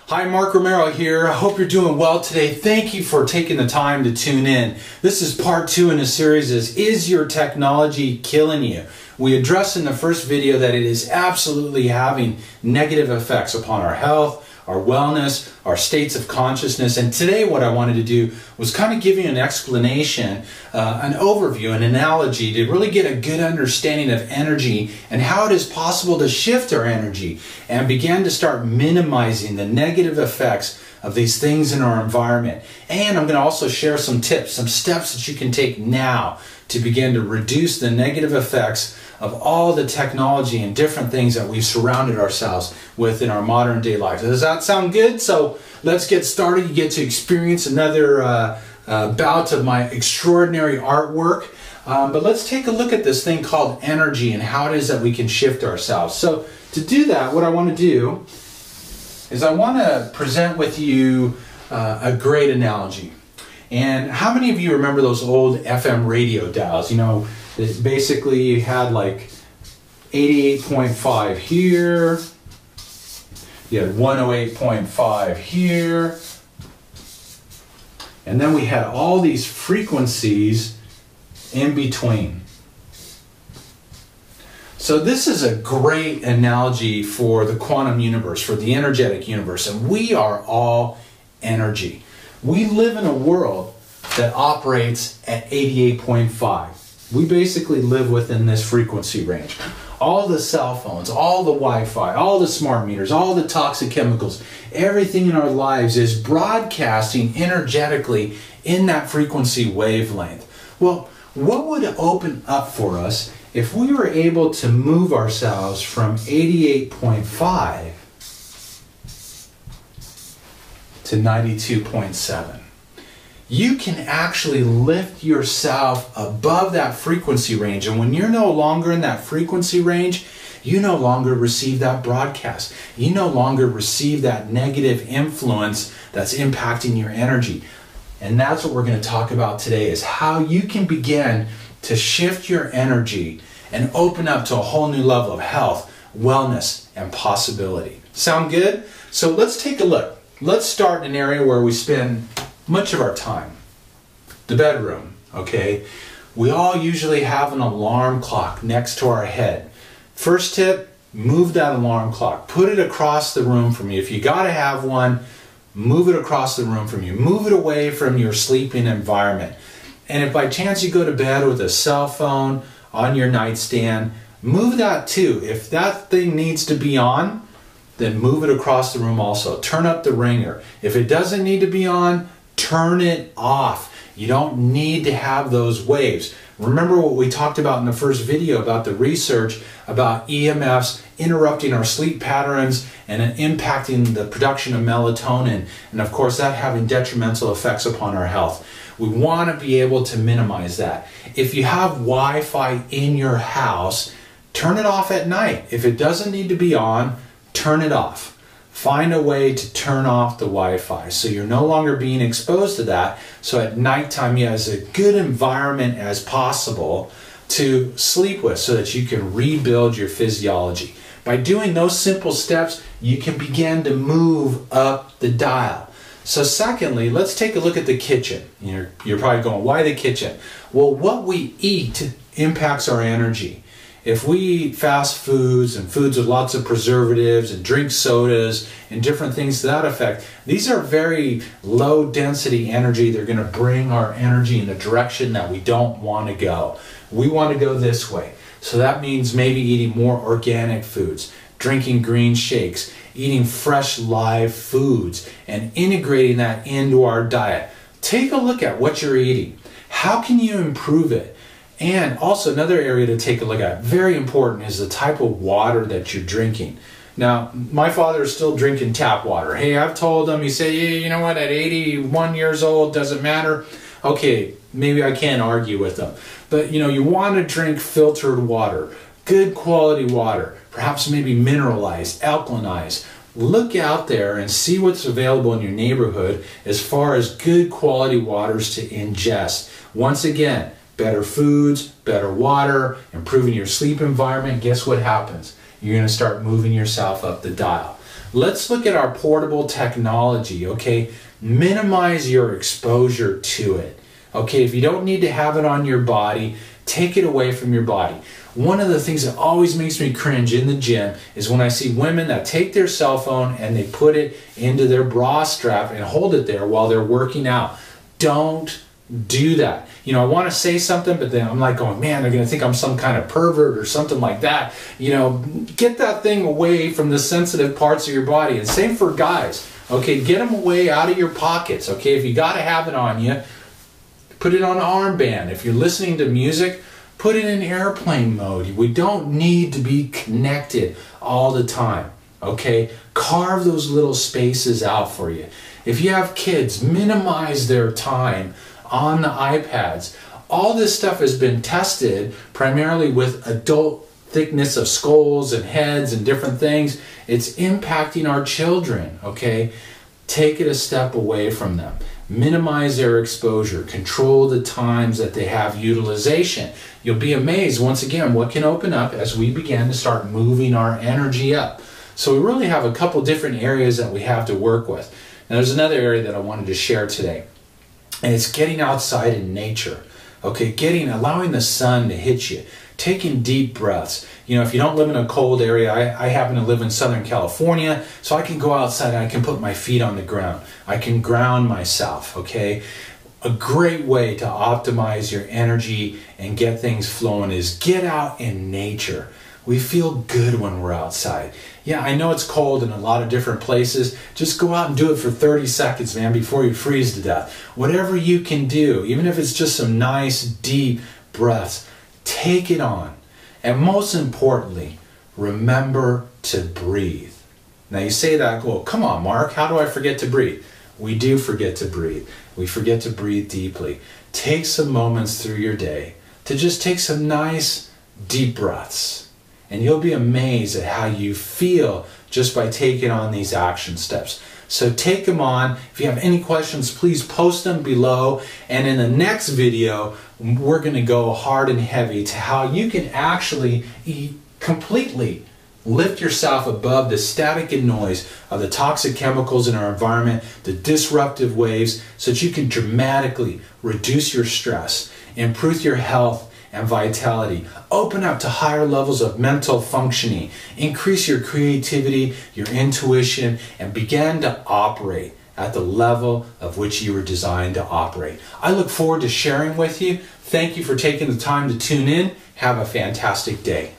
Hi, Mark Romero here. I hope you're doing well today. Thank you for taking the time to tune in. This is part 2 in a series Is Your Technology Killing You? We addressed in the first video that it is absolutely having negative effects upon our health, our wellness, our states of consciousness. And today what I wanted to do was kind of give you an explanation, an overview, an analogy to really get a good understanding of energy and how it is possible to shift our energy and begin to start minimizing the negative effects of these things in our environment. And I'm going to also share some tips, some steps that you can take now to begin to reduce the negative effects of all the technology and different things that we've surrounded ourselves with in our modern day life. Does that sound good? So let's get started. You get to experience another bout of my extraordinary artwork. But let's take a look at this thing called energy and how it is that we can shift ourselves. So to do that, what I want to do is I want to present with you a great analogy. And how many of you remember those old FM radio dials? You know, basically you had like 88.5 here, you had 108.5 here, and then we had all these frequencies in between. So this is a great analogy for the quantum universe, for the energetic universe, and we are all energy. We live in a world that operates at 88.5. We basically live within this frequency range. All the cell phones, all the Wi-Fi, all the smart meters, all the toxic chemicals, everything in our lives is broadcasting energetically in that frequency wavelength. Well, what would open up for us if we were able to move ourselves from 88.5 to 92.7? You can actually lift yourself above that frequency range. And when you're no longer in that frequency range, you no longer receive that broadcast. You no longer receive that negative influence that's impacting your energy. And that's what we're going to talk about today, is how you can begin to shift your energy and open up to a whole new level of health, wellness, and possibility. Sound good? So let's take a look. Let's start in an area where we spend much of our time, the bedroom, okay? We all usually have an alarm clock next to our head. First tip, move that alarm clock. Put it across the room from you. If you gotta have one, move it across the room from you. Move it away from your sleeping environment. And if by chance you go to bed with a cell phone on your nightstand, move that too. If that thing needs to be on, then move it across the room also. Turn up the ringer. If it doesn't need to be on, turn it off. You don't need to have those waves. Remember what we talked about in the first video about the research about EMFs interrupting our sleep patterns and impacting the production of melatonin, and of course that having detrimental effects upon our health. We want to be able to minimize that. If you have Wi-Fi in your house, turn it off at night. If it doesn't need to be on, turn it off. Find a way to turn off the Wi-Fi so you're no longer being exposed to that. So at nighttime you have as a good environment as possible to sleep with so that you can rebuild your physiology. By doing those simple steps, you can begin to move up the dial. So secondly, let's take a look at the kitchen. You're probably going, why the kitchen? Well, what we eat impacts our energy. If we eat fast foods and foods with lots of preservatives and drink sodas and different things to that effect, these are very low density energy. They're going to bring our energy in the direction that we don't want to go. We want to go this way. So that means maybe eating more organic foods, drinking green shakes, eating fresh live foods, and integrating that into our diet. Take a look at what you're eating. How can you improve it? And also another area to take a look at, very important, is the type of water that you're drinking. Now, my father is still drinking tap water. Hey, I've told him, he said, yeah, you know what, at 81 years old, doesn't matter. Okay, maybe I can't argue with him. But you want to drink filtered water, good quality water, perhaps maybe mineralized, alkalinized. Look out there and see what's available in your neighborhood as far as good quality waters to ingest. Once again, better foods, better water, improving your sleep environment. Guess what happens? You're going to start moving yourself up the dial. Let's look at our portable technology, okay? Minimize your exposure to it. Okay, if you don't need to have it on your body, take it away from your body. One of the things that always makes me cringe in the gym is when I see women that take their cell phone and they put it into their bra strap and hold it there while they're working out. Don't do that. You know, I want to say something, but then I'm like going, man, they're going to think I'm some kind of pervert or something like that. You know, get that thing away from the sensitive parts of your body. And same for guys. Okay, get them away out of your pockets. Okay, if you got to have it on you, put it on an armband. If you're listening to music, put it in airplane mode. We don't need to be connected all the time. Okay, carve those little spaces out for you. If you have kids, minimize their time on the iPads. All this stuff has been tested primarily with adult thickness of skulls and heads and different things. It's impacting our children, okay? Take it a step away from them. Minimize their exposure. Control the times that they have utilization. You'll be amazed, once again, what can open up as we begin to start moving our energy up. So we really have a couple different areas that we have to work with. And there's another area that I wanted to share today. And it's getting outside in nature. Okay, allowing the sun to hit you. Taking deep breaths. You know, if you don't live in a cold area, I happen to live in Southern California, so I can go outside and I can put my feet on the ground. I can ground myself, okay? A great way to optimize your energy and get things flowing is get out in nature. We feel good when we're outside. Yeah, I know it's cold in a lot of different places. Just go out and do it for 30 seconds, man, before you freeze to death. Whatever you can do, even if it's just some nice, deep breaths, take it on. And most importantly, remember to breathe. Now you say that, well, come on, Mark, how do I forget to breathe? We do forget to breathe. We forget to breathe deeply. Take some moments through your day to just take some nice, deep breaths. And you'll be amazed at how you feel just by taking on these action steps. So take them on. If you have any questions, please post them below. And in the next video, we're going to go hard and heavy to how you can actually completely lift yourself above the static and noise of the toxic chemicals in our environment, the disruptive waves, so that you can dramatically reduce your stress, improve your health and vitality, open up to higher levels of mental functioning, increase your creativity, your intuition, and begin to operate at the level of which you were designed to operate. I look forward to sharing with you. Thank you for taking the time to tune in. Have a fantastic day.